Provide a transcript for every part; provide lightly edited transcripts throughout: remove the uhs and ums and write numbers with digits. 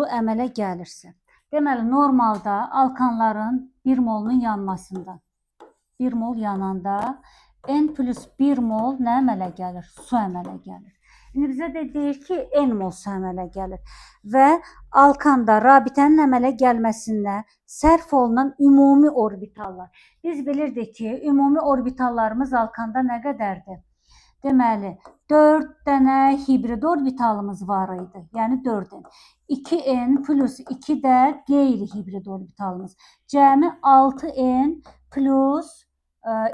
bu əmələ gəlirsə. Deməli, normalda alkanların 1 molunun yanmasından 1 mol yananda N plus 1 mol nə əmələ gəlir? Su əmələ gəlir. İndi bizə də deyir ki, N mol su əmələ gəlir. Və alkanda rabitənin əmələ gəlməsinə sərf olunan ümumi orbitallar. Biz bilirdik ki, ümumi orbitallarımız alkanda nə qədərdir? Deməli, 4 dənə hibrid orbitalımız var idi. Yəni 4N. 2N plus 2 də qeyri-hibrid orbitalımız. Cəmi 6N plus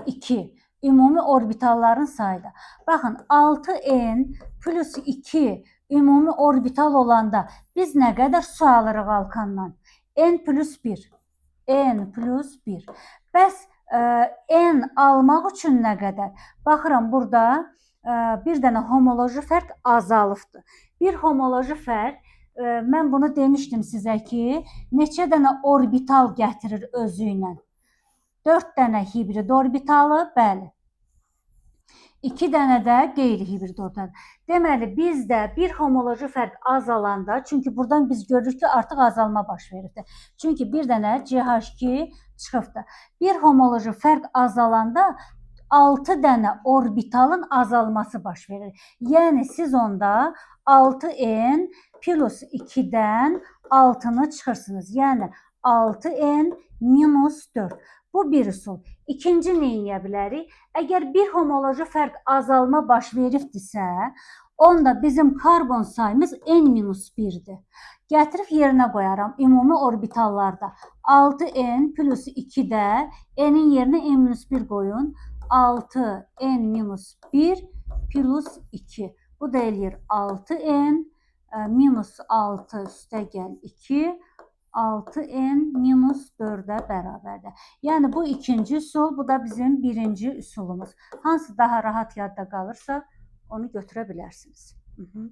2. Ümumi orbitalların sayıdır. Baxın, 6N plus 2 ümumi orbital olanda biz nə qədər su alırıq alkandan? N plus 1. N plus 1. Bəs N almaq üçün nə qədər? Baxıram, burada bir dənə homoloji fərq azalıbdır. Bir homoloji fərq, mən bunu demişdim sizə ki, neçə dənə orbital gətirir özü ilə? 4 dənə hibrid orbitalı, bəli. 2 dənə də qeyri-hibrid orbital. Deməli, bizdə bir homoloji fərq azalanda, çünki buradan biz görürük ki, artıq azalma baş verir. Çünki bir dənə CH2 çıxıbdır. Bir homoloji fərq azalanda 6 dənə orbitalın azalması baş verir. Yəni, siz onda 6N plus 2-dən 6-nı çıxırsınız. Yəni, 6N minus 4. Bu bir üsul. İkinci nə edə bilərik? Əgər bir homoloji fərq azalma baş veribdirsə, onda bizim karbon sayımız N-1'dir. Gətirib yerinə qoyaram ümumi orbitallarda. 6N plus 2-də N-in yerinə N-1 qoyun. 6N-1 plus 2. Bu da eləyir 6N minus 6 üstə gəl 2. 6N minus 4'ə bərabərdir. Yəni, bu ikinci üsul, bu da bizim birinci üsulumuz. Hansı daha rahat yadda qalırsa, onu götürə bilərsiniz.